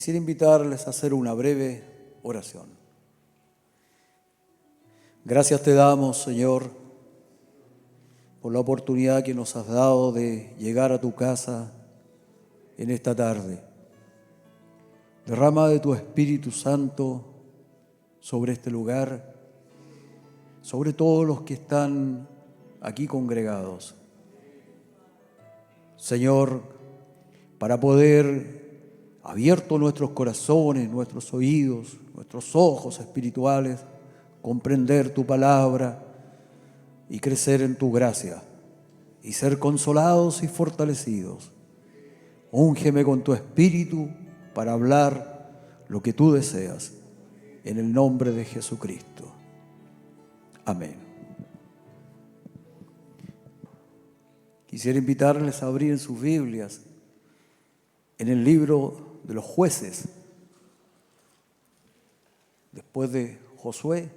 Quisiera invitarles a hacer una breve oración. Gracias te damos, Señor, por la oportunidad que nos has dado de llegar a tu casa en esta tarde. Derrama de tu Espíritu Santo sobre este lugar, sobre todos los que están aquí congregados. Señor, para poder, abierto nuestros corazones, nuestros oídos, nuestros ojos espirituales, comprender tu palabra y crecer en tu gracia y ser consolados y fortalecidos. Úngeme con tu Espíritu para hablar lo que tú deseas, en el nombre de Jesucristo. Amén. Quisiera invitarles a abrir en sus Biblias en el libro de los Jueces. Después de Josué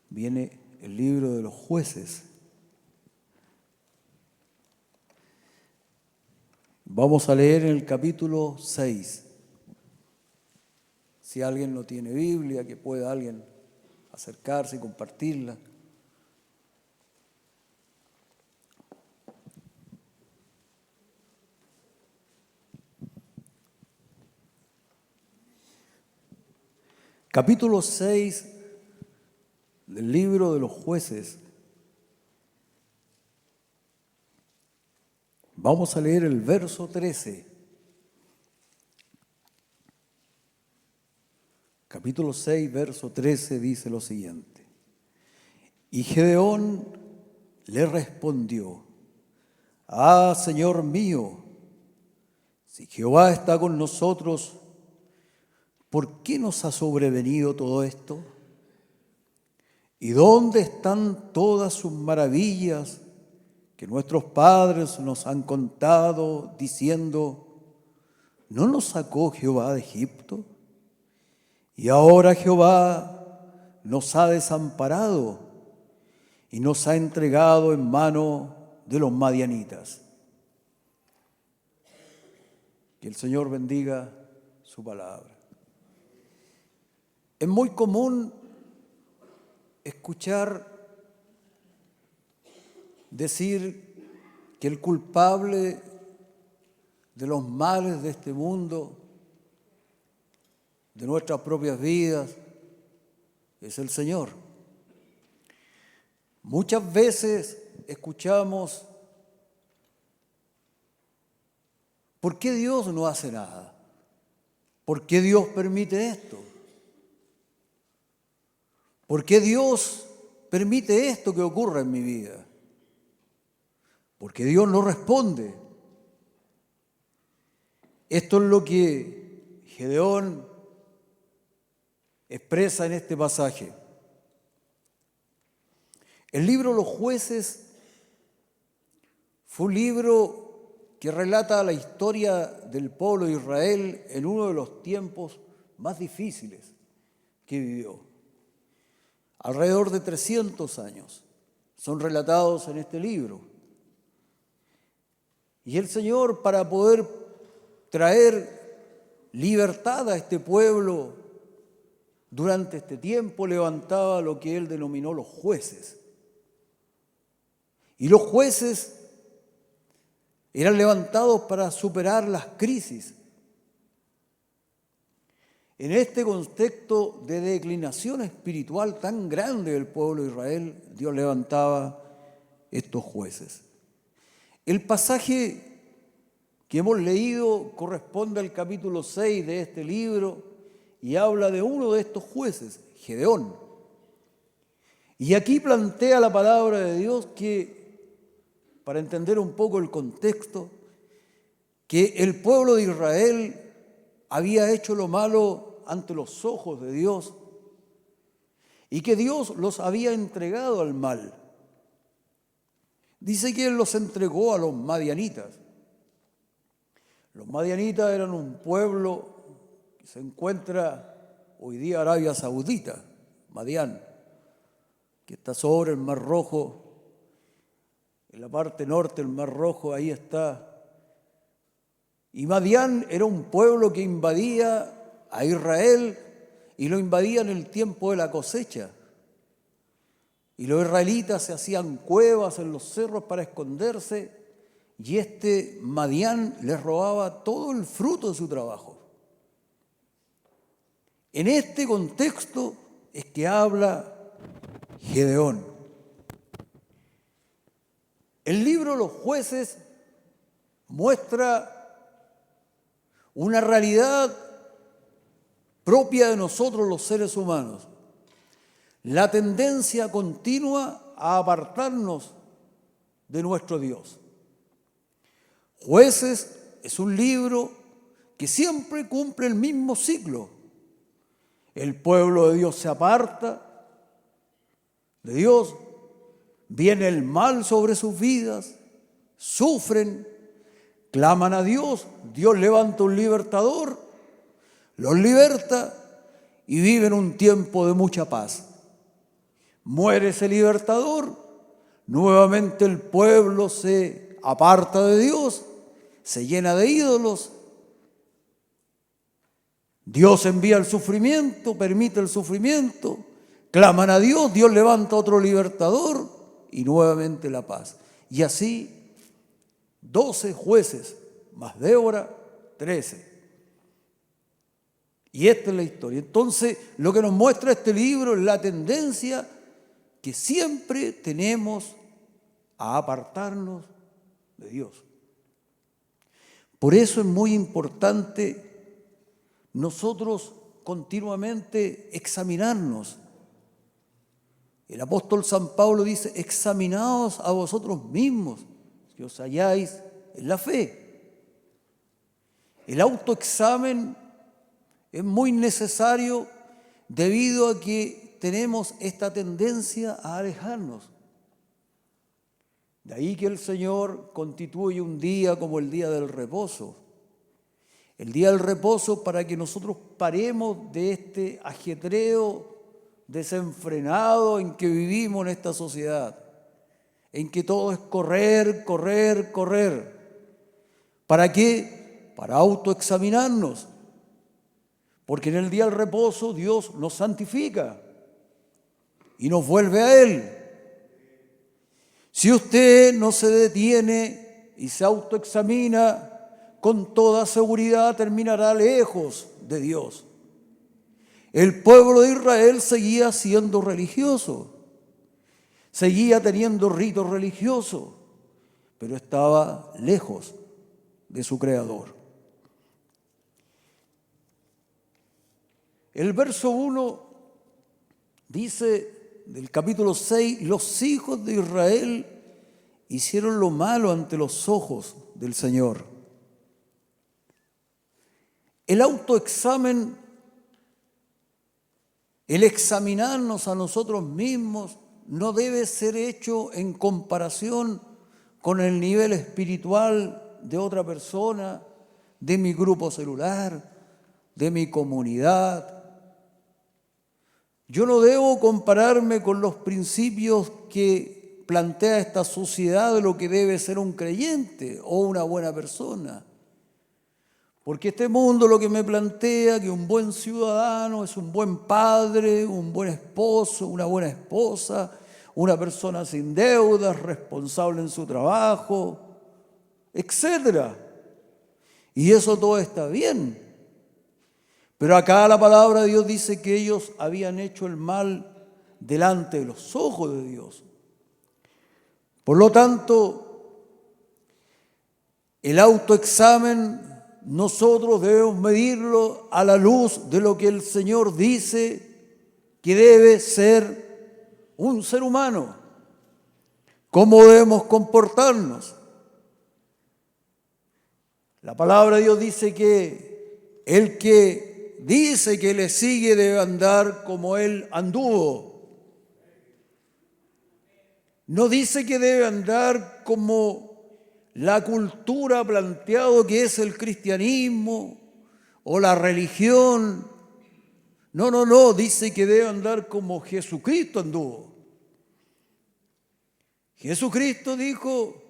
viene el libro de los Jueces. Vamos a leer en el capítulo 6. Si alguien no tiene Biblia, que pueda alguien acercarse y compartirla. Capítulo 6 del libro de los Jueces. Vamos a leer el verso 13. Capítulo 6, verso 13 dice lo siguiente. Y Gedeón le respondió: Ah, Señor mío, si Jehová está con nosotros, ¿por qué nos ha sobrevenido todo esto? ¿Y dónde están todas sus maravillas que nuestros padres nos han contado, diciendo: ¿no nos sacó Jehová de Egipto? Y ahora Jehová nos ha desamparado y nos ha entregado en mano de los madianitas. Que el Señor bendiga su palabra. Es muy común escuchar decir que el culpable de los males de este mundo, de nuestras propias vidas, es el Señor. Muchas veces escuchamos: ¿por qué Dios no hace nada? ¿Por qué Dios permite esto? ¿Por qué Dios permite esto que ocurra en mi vida? Porque Dios no responde. Esto es lo que Gedeón expresa en este pasaje. El libro Los Jueces fue un libro que relata la historia del pueblo de Israel en uno de los tiempos más difíciles que vivió. Alrededor de 300 años son relatados en este libro. Y el Señor, para poder traer libertad a este pueblo, durante este tiempo levantaba lo que Él denominó los jueces. Y los jueces eran levantados para superar las crisis. En este contexto de declinación espiritual tan grande del pueblo de Israel, Dios levantaba estos jueces. El pasaje que hemos leído corresponde al capítulo 6 de este libro y habla de uno de estos jueces, Gedeón. Y aquí plantea la palabra de Dios que, para entender un poco el contexto, que el pueblo de Israel había hecho lo malo ante los ojos de Dios y que Dios los había entregado al mal. Dice que Él los entregó a los madianitas. Los madianitas eran un pueblo que se encuentra hoy día en Arabia Saudita, Madián, que está sobre el Mar Rojo. En la parte norte del Mar Rojo, ahí está Y Madián era un pueblo que invadía a Israel y lo invadía en el tiempo de la cosecha. Y los israelitas se hacían cuevas en los cerros para esconderse, y este Madián les robaba todo el fruto de su trabajo. En este contexto es que habla Gedeón. El libro de los Jueces muestra una realidad propia de nosotros los seres humanos. La tendencia continua a apartarnos de nuestro Dios. Jueces es un libro que siempre cumple el mismo ciclo. El pueblo de Dios se aparta de Dios, viene el mal sobre sus vidas, sufren, claman a Dios, Dios levanta un libertador, los liberta y viven un tiempo de mucha paz. Muere ese libertador, nuevamente el pueblo se aparta de Dios, se llena de ídolos. Dios envía el sufrimiento, permite el sufrimiento, claman a Dios, Dios levanta otro libertador y nuevamente la paz. Y así 12 jueces, más Débora, 13. Y esta es la historia. Entonces, lo que nos muestra este libro es la tendencia que siempre tenemos a apartarnos de Dios. Por eso es muy importante nosotros continuamente examinarnos. El apóstol San Pablo dice: examinaos a vosotros mismos, que os halláis en la fe. El autoexamen es muy necesario debido a que tenemos esta tendencia a alejarnos. De ahí que el Señor constituye un día como el día del reposo. El día del reposo para que nosotros paremos de este ajetreo desenfrenado en que vivimos en esta sociedad, en que todo es correr, correr, correr. ¿Para qué? Para autoexaminarnos. Porque en el día del reposo Dios nos santifica y nos vuelve a Él. Si usted no se detiene y se autoexamina, con toda seguridad terminará lejos de Dios. El pueblo de Israel seguía siendo religioso, seguía teniendo ritos religiosos, pero estaba lejos de su Creador. El verso 1 dice del capítulo 6, los hijos de Israel hicieron lo malo ante los ojos del Señor. El autoexamen, el examinarnos a nosotros mismos, no debe ser hecho en comparación con el nivel espiritual de otra persona, de mi grupo celular, de mi comunidad. Yo no debo compararme con los principios que plantea esta sociedad de lo que debe ser un creyente o una buena persona. Porque este mundo lo que me plantea que un buen ciudadano es un buen padre, un buen esposo, una buena esposa, una persona sin deudas, responsable en su trabajo, etc. Y eso todo está bien. Pero acá la palabra de Dios dice que ellos habían hecho el mal delante de los ojos de Dios. Por lo tanto, el autoexamen nosotros debemos medirlo a la luz de lo que el Señor dice que debe ser un ser humano. ¿Cómo debemos comportarnos? La palabra de Dios dice que el que dice que le sigue debe andar como Él anduvo. No dice que debe andar como la cultura ha planteado que es el cristianismo o la religión. No, dice que debe andar como Jesucristo anduvo. Jesucristo dijo: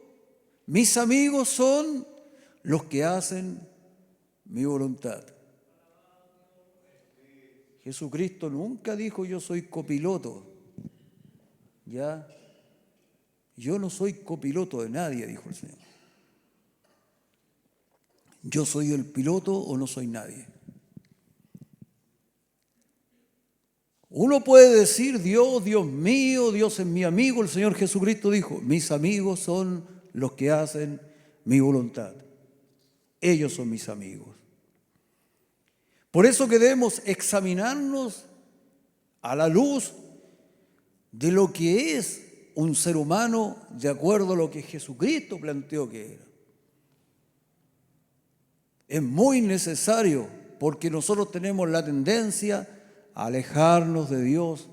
mis amigos son los que hacen mi voluntad. Jesucristo nunca dijo yo soy copiloto. ¿Ya? Yo no soy copiloto de nadie, dijo el Señor. Yo soy el piloto o no soy nadie. Uno puede decir Dios, Dios mío, Dios es mi amigo. El Señor Jesucristo dijo, mis amigos son los que hacen mi voluntad. Ellos son mis amigos. Por eso que debemos examinarnos a la luz de lo que es un ser humano de acuerdo a lo que Jesucristo planteó que era. Es muy necesario porque nosotros tenemos la tendencia a alejarnos de Dios,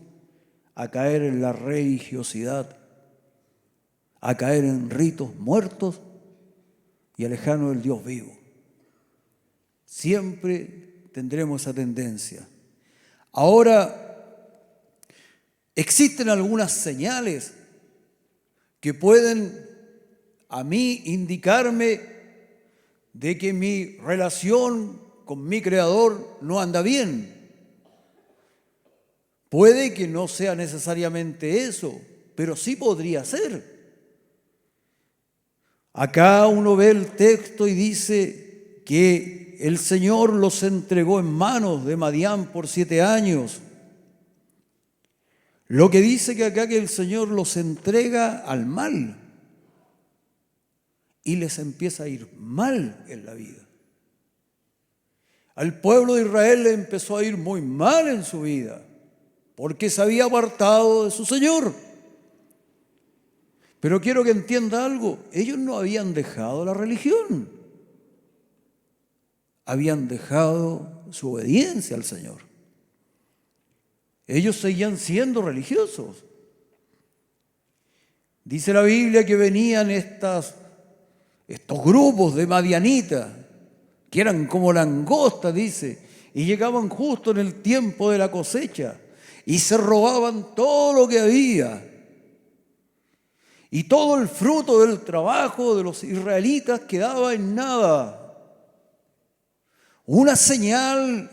a caer en la religiosidad, a caer en ritos muertos y alejarnos del Dios vivo. Siempre tendremos esa tendencia. Ahora, existen algunas señales que pueden a mí indicarme de que mi relación con mi Creador no anda bien. Puede que no sea necesariamente eso, pero sí podría ser. Acá uno ve el texto y dice que el Señor los entregó en manos de Madián por 7 años. Lo que dice que acá que el Señor los entrega al mal y les empieza a ir mal en la vida. Al pueblo de Israel le empezó a ir muy mal en su vida porque se había apartado de su Señor. Pero quiero que entienda algo, ellos no habían dejado la religión, habían dejado su obediencia al Señor. Ellos seguían siendo religiosos. Dice la Biblia que venían estos grupos de madianitas, que eran como langostas, dice, y llegaban justo en el tiempo de la cosecha y se robaban todo lo que había. Y todo el fruto del trabajo de los israelitas quedaba en nada. Una señal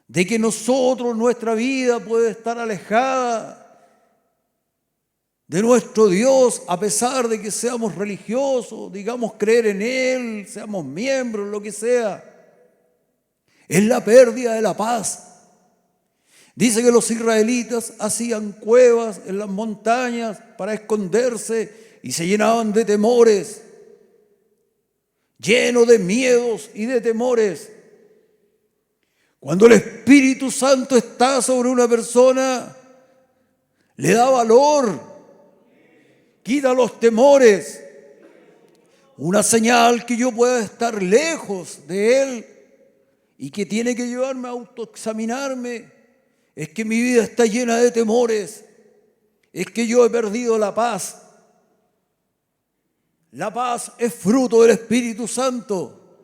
de que nuestra vida puede estar alejada de nuestro Dios, a pesar de que seamos religiosos, digamos creer en Él, seamos miembros, lo que sea. Es la pérdida de la paz. Dice que los israelitas hacían cuevas en las montañas para esconderse y se llenaban de temores, llenos de miedos y de temores. Cuando el Espíritu Santo está sobre una persona, le da valor, quita los temores. Una señal que yo pueda estar lejos de Él y que tiene que llevarme a autoexaminarme es que mi vida está llena de temores, es que yo he perdido la paz. La paz es fruto del Espíritu Santo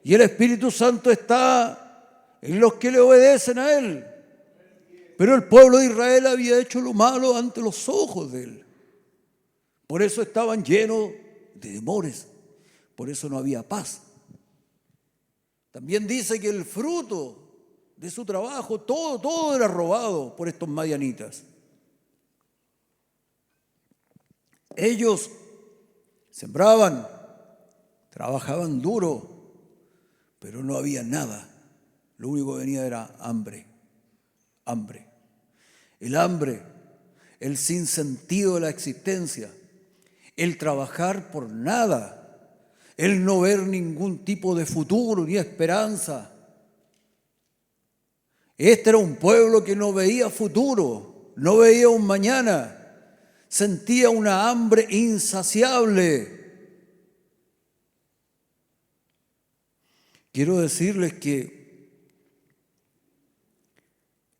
y el Espíritu Santo está en los que le obedecen a Él. Pero el pueblo de Israel había hecho lo malo ante los ojos de Él. Por eso estaban llenos de temores, por eso no había paz. También dice que el fruto de su trabajo, todo era robado por estos madianitas. Ellos sembraban, trabajaban duro, pero no había nada. Lo único que venía era hambre. El hambre, el sinsentido de la existencia, el trabajar por nada, el no ver ningún tipo de futuro ni esperanza. Este era un pueblo que no veía futuro, no veía un mañana, sentía una hambre insaciable. Quiero decirles que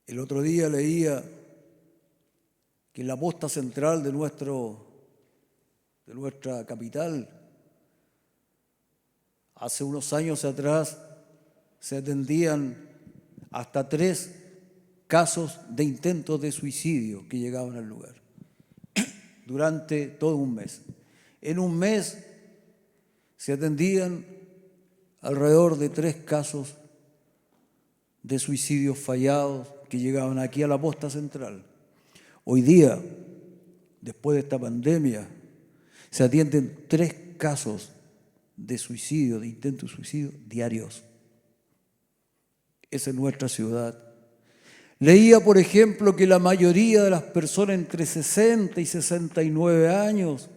el otro día leía que en la posta central de nuestra capital, hace unos años atrás, se atendían hasta 3 casos de intentos de suicidio que llegaban al lugar durante todo un mes. En un mes se atendían alrededor de 3 casos de suicidios fallados que llegaban aquí a la posta central. Hoy día, después de esta pandemia, se atienden 3 casos de suicidio, de intento de suicidio diarios. Esa es nuestra ciudad. Leía, por ejemplo, que la mayoría de las personas entre 60 y 69 años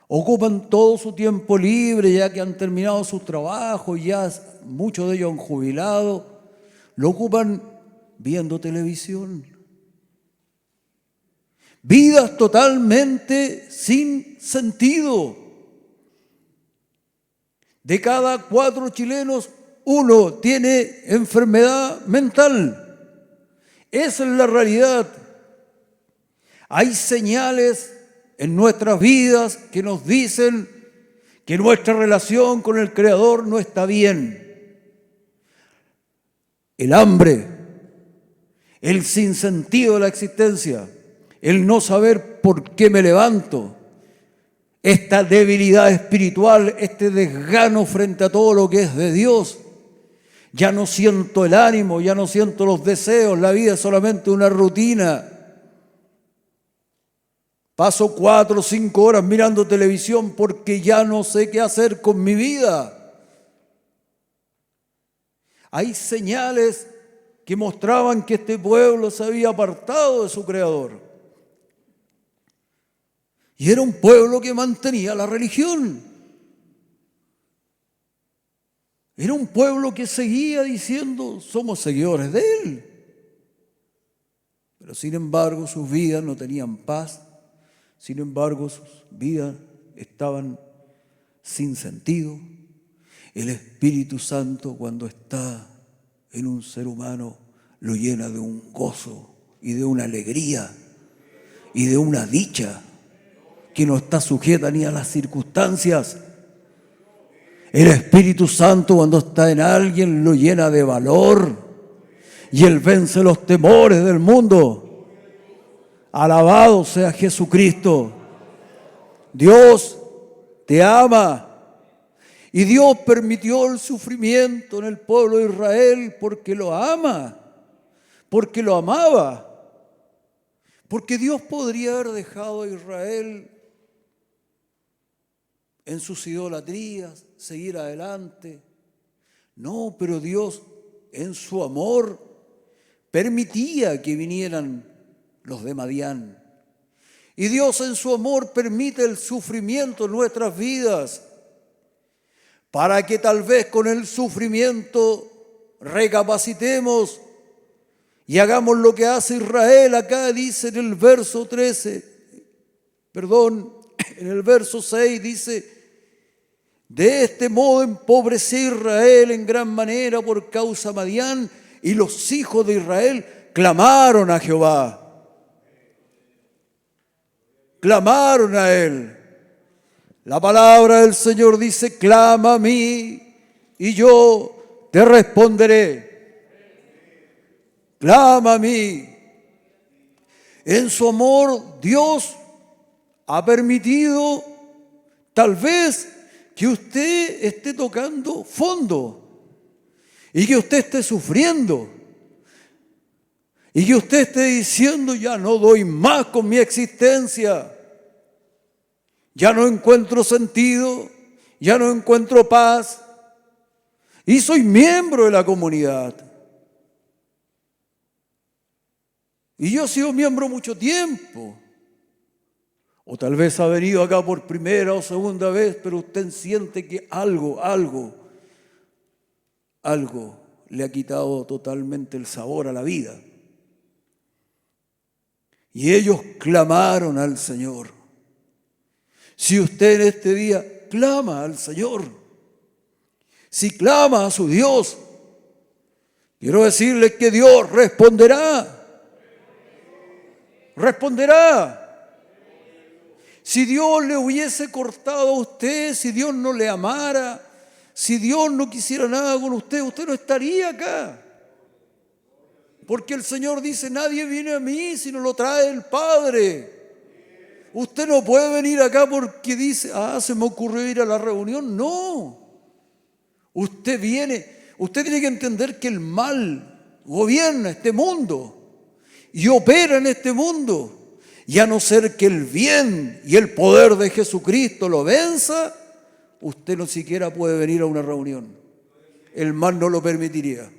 ocupan todo su tiempo libre, ya que han terminado sus trabajos, ya muchos de ellos han jubilado, lo ocupan viendo televisión. Vidas totalmente sin sentido. De cada 4 chilenos, 1 tiene enfermedad mental. Esa es la realidad. Hay señales en nuestras vidas que nos dicen que nuestra relación con el Creador no está bien. El hambre, el sinsentido de la existencia, el no saber por qué me levanto, esta debilidad espiritual, este desgano frente a todo lo que es de Dios. Ya no siento el ánimo, ya no siento los deseos, la vida es solamente una rutina. Paso 4 o 5 horas mirando televisión porque ya no sé qué hacer con mi vida. Hay señales que mostraban que este pueblo se había apartado de su Creador. Y era un pueblo que mantenía la religión. Era un pueblo que seguía diciendo, somos seguidores de Él. Pero sin embargo sus vidas no tenían paz. Sin embargo sus vidas estaban sin sentido. El Espíritu Santo, cuando está en un ser humano, lo llena de un gozo y de una alegría y de una dicha que no está sujeta ni a las circunstancias. El Espíritu Santo, cuando está en alguien, lo llena de valor y Él vence los temores del mundo. Alabado sea Jesucristo. Dios te ama. Y Dios permitió el sufrimiento en el pueblo de Israel porque lo ama, porque lo amaba. Porque Dios podría haber dejado a Israel en sus idolatrías, seguir adelante. No, pero Dios en su amor permitía que vinieran los de Madián. Y Dios en su amor permite el sufrimiento en nuestras vidas para que tal vez con el sufrimiento recapacitemos y hagamos lo que hace Israel. Acá dice en el verso 6 dice: de este modo empobreció Israel en gran manera por causa de Madián, y los hijos de Israel clamaron a Jehová. Clamaron a Él. La palabra del Señor dice: clama a mí y yo te responderé. Clama a mí. En su amor, Dios ha permitido tal vez que usted esté tocando fondo y que usted esté sufriendo y que usted esté diciendo: ya no doy más con mi existencia, ya no encuentro sentido, ya no encuentro paz y soy miembro de la comunidad. Y yo he sido miembro mucho tiempo. O tal vez ha venido acá por primera o segunda vez, pero usted siente que algo le ha quitado totalmente el sabor a la vida. Y ellos clamaron al Señor. Si usted en este día clama al Señor, si clama a su Dios, quiero decirle que Dios responderá. Responderá. Si Dios le hubiese cortado a usted, si Dios no le amara, si Dios no quisiera nada con usted, usted no estaría acá. Porque el Señor dice: nadie viene a mí si no lo trae el Padre. Usted no puede venir acá porque dice: se me ocurrió ir a la reunión. No. Usted tiene que entender que el mal gobierna este mundo y opera en este mundo. Y a no ser que el bien y el poder de Jesucristo lo venza, usted no siquiera puede venir a una reunión. El mal no lo permitiría.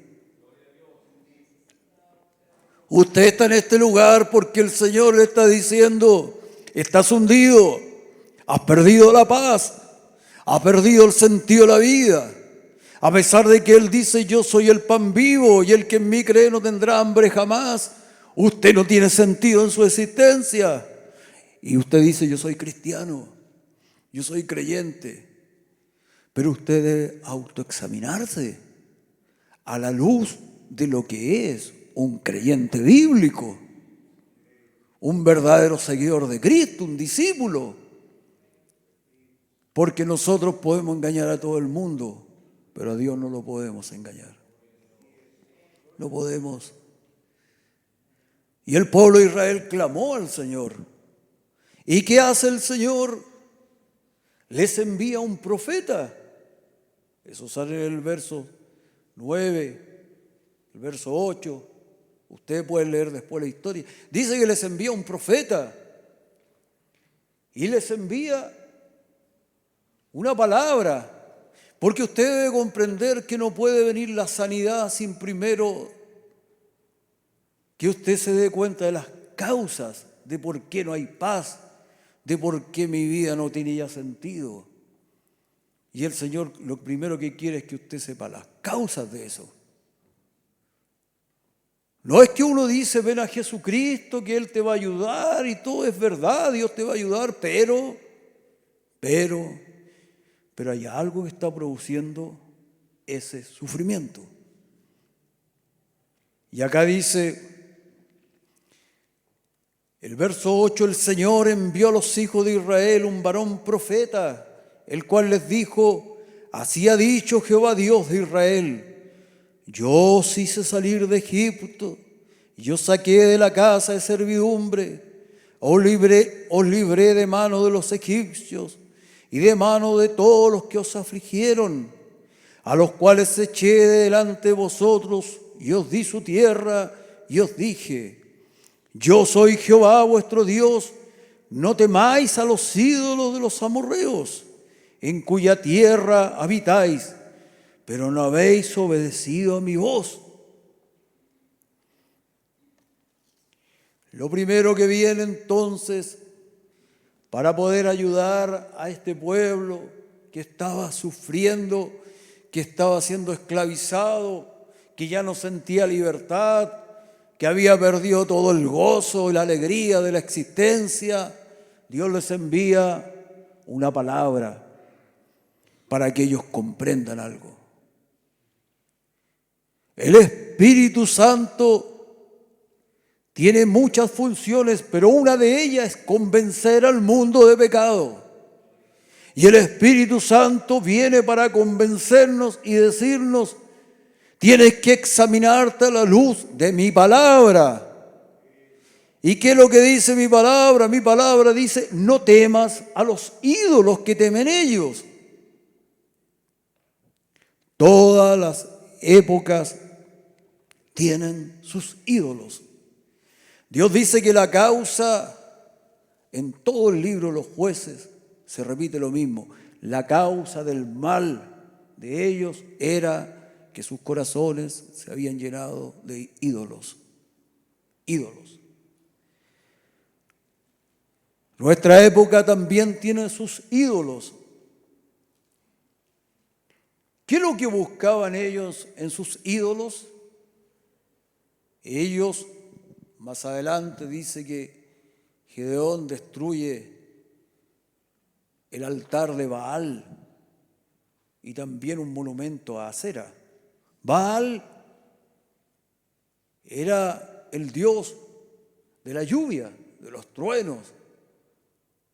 Usted está en este lugar porque el Señor le está diciendo: estás hundido, has perdido la paz, has perdido el sentido de la vida. A pesar de que Él dice: yo soy el pan vivo y el que en mí cree no tendrá hambre jamás, usted no tiene sentido en su existencia. Y usted dice: yo soy cristiano, yo soy creyente. Pero usted debe autoexaminarse a la luz de lo que es un creyente bíblico, un verdadero seguidor de Cristo, un discípulo. Porque nosotros podemos engañar a todo el mundo, pero a Dios no lo podemos engañar. No podemos. Y el pueblo de Israel clamó al Señor. ¿Y qué hace el Señor? Les envía un profeta. Eso sale en el verso 9, el verso 8. Usted puede leer después la historia. Dice que les envía un profeta y les envía una palabra, porque usted debe comprender que no puede venir la sanidad sin primero que usted se dé cuenta de las causas de por qué no hay paz, de por qué mi vida no tiene ya sentido. Y el Señor lo primero que quiere es que usted sepa las causas de eso. No es que uno dice: ven a Jesucristo, que Él te va a ayudar y todo es verdad, Dios te va a ayudar, pero hay algo que está produciendo ese sufrimiento. Y acá dice el verso 8: el Señor envió a los hijos de Israel un varón profeta, el cual les dijo: así ha dicho Jehová Dios de Israel, yo os hice salir de Egipto, y os saqué de la casa de servidumbre, os libré de mano de los egipcios y de mano de todos los que os afligieron, a los cuales eché de delante de vosotros, y os di su tierra, y os dije: yo soy Jehová vuestro Dios, no temáis a los ídolos de los amorreos, en cuya tierra habitáis, pero no habéis obedecido a mi voz. Lo primero que viene entonces para poder ayudar a este pueblo que estaba sufriendo, que estaba siendo esclavizado, que ya no sentía libertad, que había perdido todo el gozo y la alegría de la existencia, Dios les envía una palabra para que ellos comprendan algo. El Espíritu Santo tiene muchas funciones, pero una de ellas es convencer al mundo de pecado. Y el Espíritu Santo viene para convencernos y decirnos: tienes que examinarte a la luz de mi palabra. ¿Y qué es lo que dice mi palabra? Mi palabra dice: no temas a los ídolos que temen ellos. Todas las épocas tienen sus ídolos. Dios dice que la causa, en todo el libro de los jueces, se repite lo mismo. La causa del mal de ellos era que sus corazones se habían llenado de ídolos. Ídolos. Nuestra época también tiene sus ídolos. ¿Qué es lo que buscaban ellos en sus ídolos? Ellos, más adelante dice que Gedeón destruye el altar de Baal y también un monumento a Acera. Baal era el dios de la lluvia, de los truenos,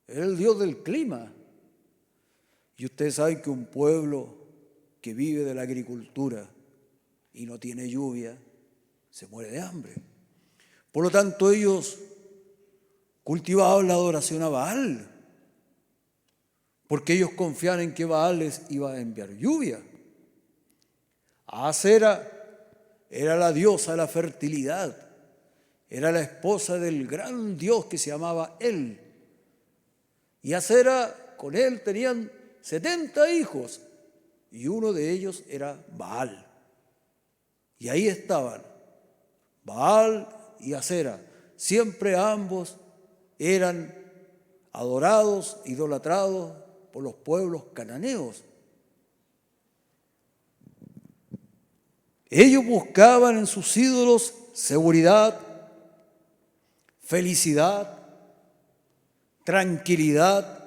era el dios del clima. Y ustedes saben que un pueblo que vive de la agricultura y no tiene lluvia, se muere de hambre. Por lo tanto, ellos cultivaban la adoración a Baal, porque ellos confiaban en que Baal les iba a enviar lluvia. Acera era la diosa de la fertilidad, era la esposa del gran dios que se llamaba El. Y Acera, con él tenían 70 hijos, y uno de ellos era Baal. Y ahí estaban, Baal y Acera. Siempre ambos eran adorados, idolatrados por los pueblos cananeos. Ellos buscaban en sus ídolos seguridad, felicidad, tranquilidad,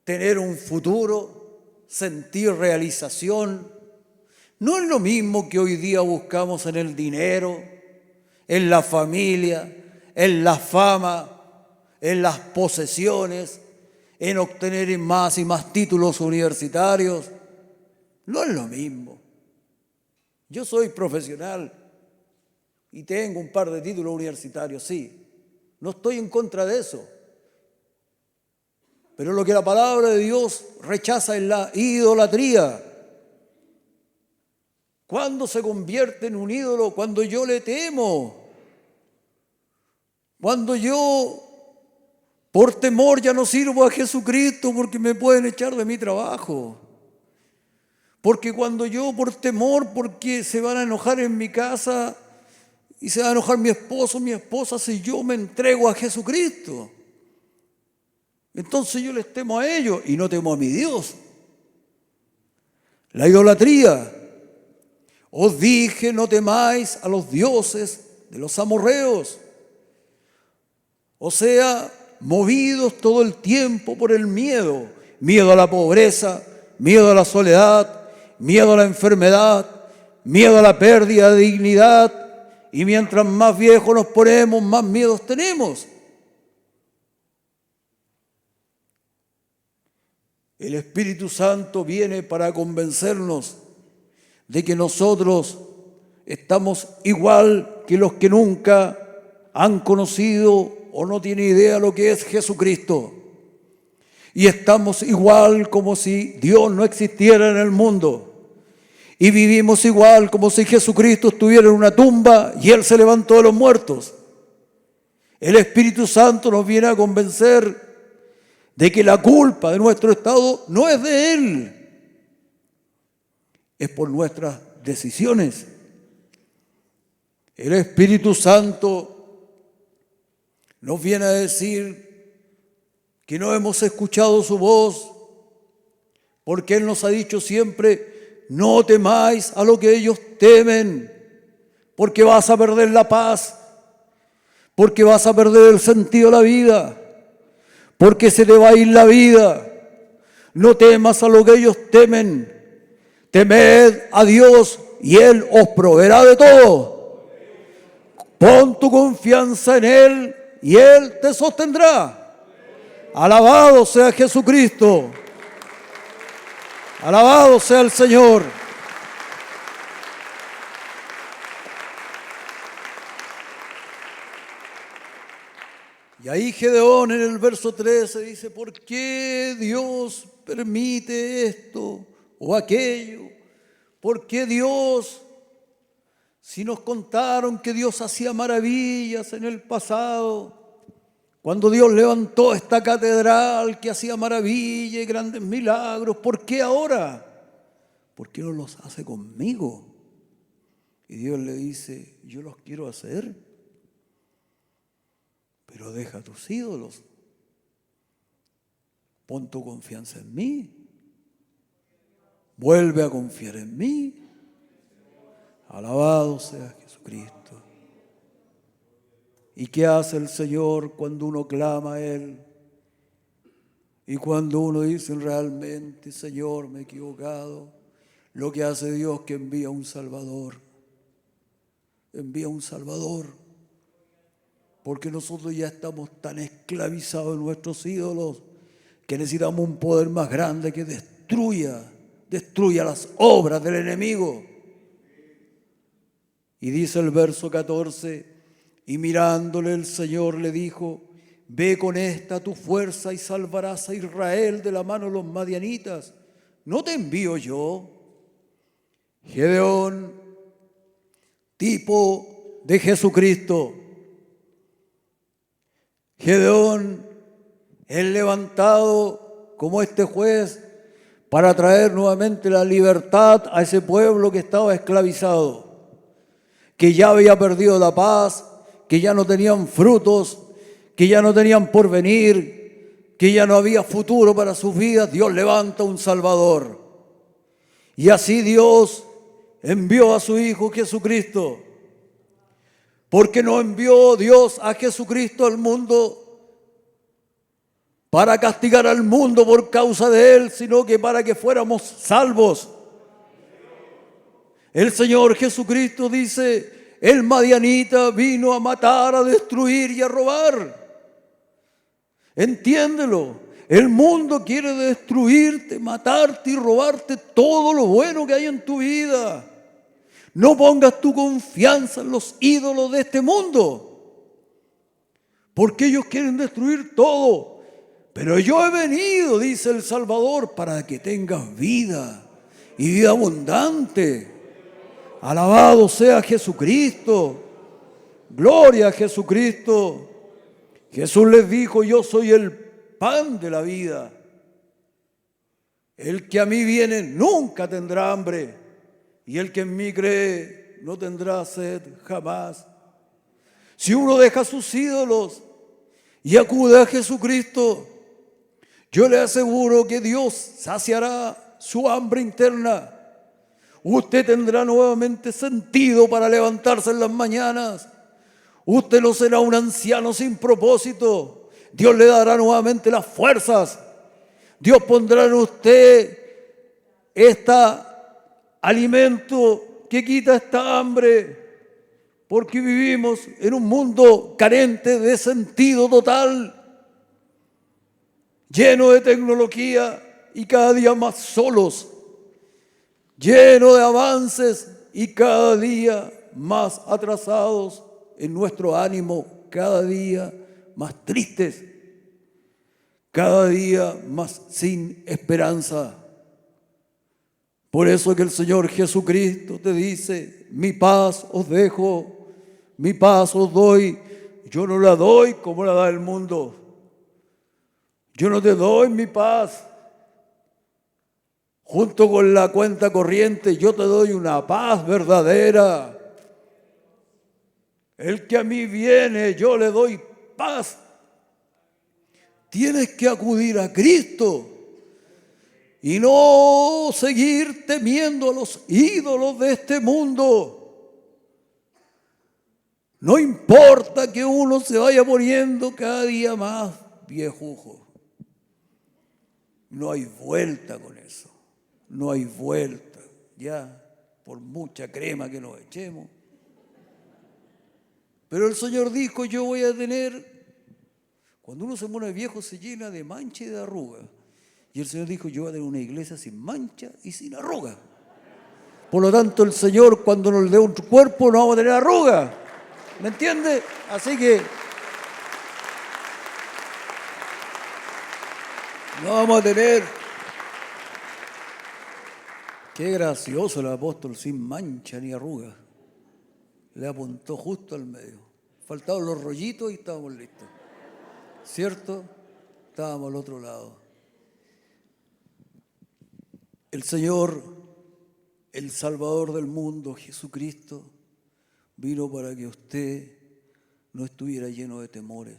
tener un futuro, sentir realización. No es lo mismo que hoy día buscamos en el dinero, en la familia, en la fama, en las posesiones, en obtener más y más títulos universitarios. No es lo mismo. Yo soy profesional y tengo un par de títulos universitarios, sí. No estoy en contra de eso. Pero lo que la palabra de Dios rechaza es la idolatría. ¿Cuándo se convierte en un ídolo? Cuando yo le temo. Cuando yo, por temor, ya no sirvo a Jesucristo porque me pueden echar de mi trabajo. Porque cuando yo, por temor, porque se van a enojar en mi casa y se va a enojar mi esposo, mi esposa, si yo me entrego a Jesucristo. Entonces yo les temo a ellos y no temo a mi Dios. La idolatría. Os dije, no temáis a los dioses de los amorreos. O sea, movidos todo el tiempo por el miedo. Miedo a la pobreza, miedo a la soledad, miedo a la enfermedad, miedo a la pérdida de dignidad. Y mientras más viejos nos ponemos, más miedos tenemos. El Espíritu Santo viene para convencernos de que nosotros estamos igual que los que nunca han conocido o no tienen idea de lo que es Jesucristo. Y estamos igual como si Dios no existiera en el mundo. Y vivimos igual como si Jesucristo estuviera en una tumba y Él se levantó de los muertos. El Espíritu Santo nos viene a convencer de que la culpa de nuestro estado no es de Él, es por nuestras decisiones. El Espíritu Santo nos viene a decir que no hemos escuchado su voz, porque Él nos ha dicho siempre, no temáis a lo que ellos temen, porque vas a perder la paz, porque vas a perder el sentido de la vida, porque se te va a ir la vida. No temas a lo que ellos temen. Temed a Dios y Él os proveerá de todo. Pon tu confianza en Él y Él te sostendrá. Alabado sea Jesucristo. Alabado sea el Señor. Y ahí Gedeón en el verso 13 dice, ¿por qué Dios permite esto o aquello? ¿Por qué Dios, si nos contaron que Dios hacía maravillas en el pasado, cuando Dios levantó esta catedral que hacía maravillas y grandes milagros, ¿por qué ahora? ¿Por qué no los hace conmigo? Y Dios le dice, yo los quiero hacer, pero deja tus ídolos. Pon tu confianza en mí. Vuelve a confiar en mí. Alabado sea Jesucristo. ¿Y qué hace el Señor cuando uno clama a Él? Y cuando uno dice realmente, Señor, me he equivocado, lo que hace Dios es que envía un Salvador. Envía un Salvador. Porque nosotros ya estamos tan esclavizados en nuestros ídolos que necesitamos un poder más grande que destruya las obras del enemigo. Y dice el verso 14, y mirándole el Señor le dijo, ve con esta tu fuerza y salvarás a Israel de la mano de los madianitas. ¿No te envío yo? Gedeón, tipo de Jesucristo. Gedeón es levantado como este juez para traer nuevamente la libertad a ese pueblo que estaba esclavizado, que ya había perdido la paz, que ya no tenían frutos, que ya no tenían porvenir, que ya no había futuro para sus vidas. Dios levanta un Salvador. Y así Dios envió a su Hijo Jesucristo. Porque no envió Dios a Jesucristo al mundo para castigar al mundo por causa de Él, sino que para que fuéramos salvos. El Señor Jesucristo dice: el madianita vino a matar, a destruir y a robar. Entiéndelo. El mundo quiere destruirte, matarte y robarte todo lo bueno que hay en tu vida. No pongas tu confianza en los ídolos de este mundo, porque ellos quieren destruir todo. Pero yo he venido, dice el Salvador, para que tengas vida y vida abundante. Alabado sea Jesucristo. Gloria a Jesucristo. Jesús les dijo: yo soy el pan de la vida. El que a mí viene nunca tendrá hambre, y el que en mí cree no tendrá sed jamás. Si uno deja sus ídolos y acude a Jesucristo, yo le aseguro que Dios saciará su hambre interna. Usted tendrá nuevamente sentido para levantarse en las mañanas. Usted no será un anciano sin propósito. Dios le dará nuevamente las fuerzas. Dios pondrá en usted este alimento que quita esta hambre, porque vivimos en un mundo carente de sentido total, lleno de tecnología y cada día más solos, lleno de avances y cada día más atrasados en nuestro ánimo, cada día más tristes, cada día más sin esperanza. Por eso que el Señor Jesucristo te dice: mi paz os dejo, mi paz os doy. Yo no la doy como la da el mundo. Yo no te doy mi paz junto con la cuenta corriente. Yo te doy una paz verdadera. El que a mí viene, yo le doy paz. Tienes que acudir a Cristo y no seguir temiendo a los ídolos de este mundo. No importa que uno se vaya poniendo cada día más viejujo. No hay vuelta con eso. No hay vuelta. Ya, por mucha crema que nos echemos. Pero el Señor dijo: yo voy a tener... Cuando uno se pone viejo se llena de mancha y de arruga. Y el Señor dijo: yo voy a tener una iglesia sin mancha y sin arruga. Por lo tanto, el Señor, cuando nos dé un cuerpo, no vamos a tener arruga. ¿Me entiende? Así que no vamos a tener... Qué gracioso el apóstol, sin mancha ni arruga. Le apuntó justo al medio. Faltaban los rollitos y estábamos listos. ¿Cierto? Estábamos al otro lado. El Señor, el Salvador del mundo, Jesucristo, vino para que usted no estuviera lleno de temores.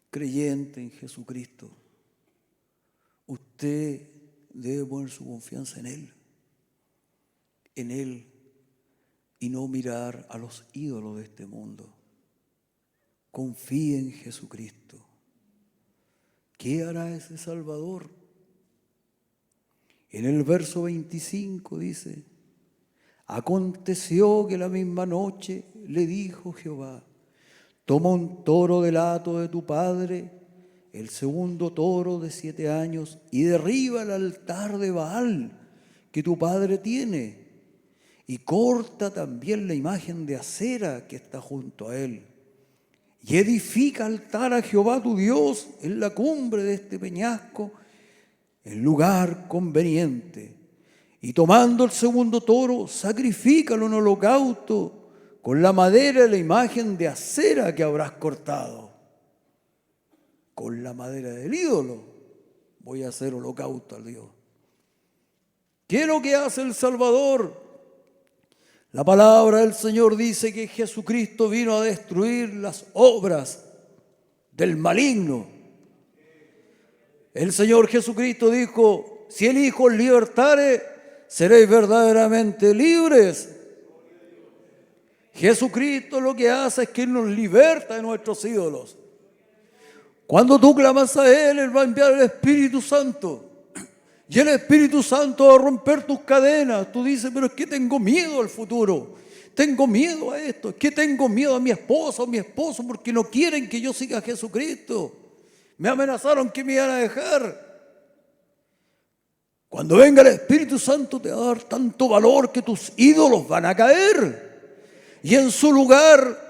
Creyente en Jesucristo, usted debe poner su confianza en Él, y no mirar a los ídolos de este mundo. Confíe en Jesucristo. ¿Qué hará ese Salvador? En el verso 25 dice: aconteció que la misma noche le dijo Jehová: toma un toro del hato de tu padre, el segundo toro de 7 años, y derriba el altar de Baal que tu padre tiene, y corta también la imagen de acera que está junto a él. Y edifica altar a Jehová tu Dios en la cumbre de este peñasco, en lugar conveniente. Y tomando el segundo toro, sacrifícalo en holocausto con la madera de la imagen de acera que habrás cortado. Con la madera del ídolo voy a hacer holocausto al Dios. ¿Qué es lo que hace el Salvador? La palabra del Señor dice que Jesucristo vino a destruir las obras del maligno. El Señor Jesucristo dijo: si el Hijo os libertare, seréis verdaderamente libres. Jesucristo lo que hace es que nos liberta de nuestros ídolos. Cuando tú clamas a Él va a enviar el Espíritu Santo. Y el Espíritu Santo va a romper tus cadenas. Tú dices: pero es que tengo miedo al futuro. Tengo miedo a esto. Es que tengo miedo a mi esposa o mi esposo porque no quieren que yo siga a Jesucristo. Me amenazaron que me iban a dejar. Cuando venga el Espíritu Santo te va a dar tanto valor que tus ídolos van a caer. Y en su lugar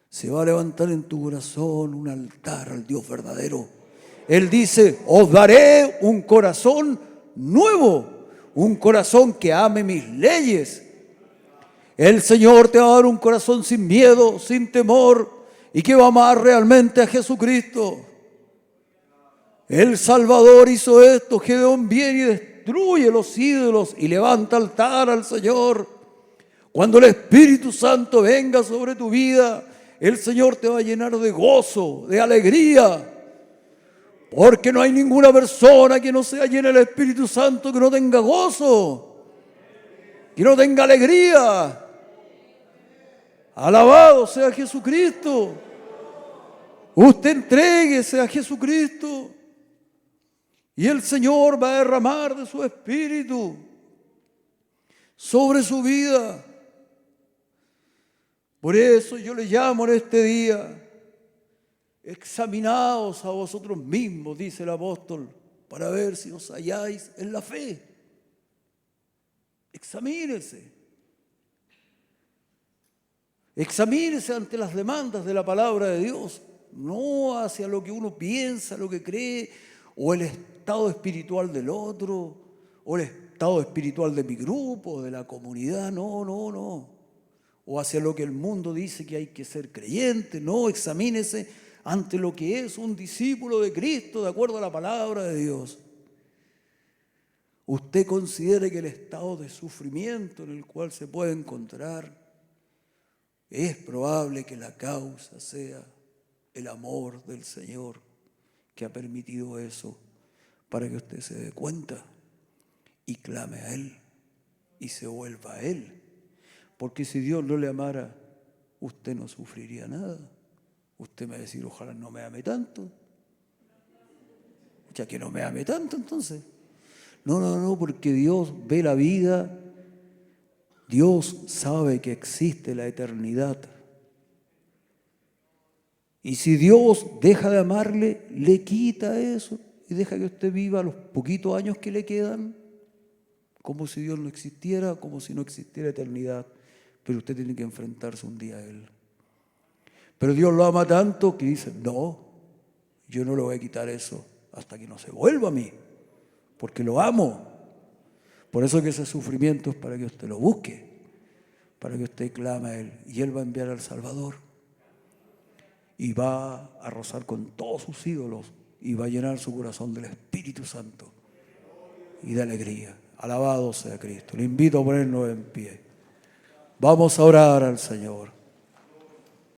se va a levantar en tu corazón un altar al Dios verdadero. Él dice: os daré un corazón nuevo, un corazón que ame mis leyes. El Señor te va a dar un corazón sin miedo, sin temor, y que va a amar realmente a Jesucristo. El Salvador hizo esto. Gedeón viene y destruye los ídolos y levanta altar al Señor. Cuando el Espíritu Santo venga sobre tu vida, el Señor te va a llenar de gozo, de alegría. Porque no hay ninguna persona que no sea llena del Espíritu Santo que no tenga gozo, que no tenga alegría. Alabado sea Jesucristo. Usted entréguese a Jesucristo y el Señor va a derramar de su Espíritu sobre su vida. Por eso yo le llamo en este día: examinaos a vosotros mismos, dice el apóstol, para ver si os halláis en la fe. Examínese. Examínese ante las demandas de la palabra de Dios, no hacia lo que uno piensa, lo que cree, o el estado espiritual del otro, o el estado espiritual de mi grupo, de la comunidad, no. O hacia lo que el mundo dice que hay que ser creyente. No, examínese ante lo que es un discípulo de Cristo de acuerdo a la palabra de Dios. Usted considere que el estado de sufrimiento en el cual se puede encontrar, es probable que la causa sea el amor del Señor que ha permitido eso, para que usted se dé cuenta y clame a Él y se vuelva a Él. Porque si Dios no le amara, usted no sufriría nada. Usted me va a decir: ojalá no me ame tanto. Ya que no me ame tanto, entonces. No, porque Dios ve la vida. Dios sabe que existe la eternidad. Y si Dios deja de amarle, le quita eso y deja que usted viva los poquitos años que le quedan, como si Dios no existiera, como si no existiera eternidad. Pero usted tiene que enfrentarse un día a Él. Pero Dios lo ama tanto que dice: no, yo no le voy a quitar eso hasta que no se vuelva a mí, porque lo amo. Por eso que ese sufrimiento es para que usted lo busque, para que usted clame a Él, y Él va a enviar al Salvador y va a rozar con todos sus ídolos y va a llenar su corazón del Espíritu Santo y de alegría. Alabado sea Cristo. Le invito a ponernos en pie. Vamos a orar al Señor.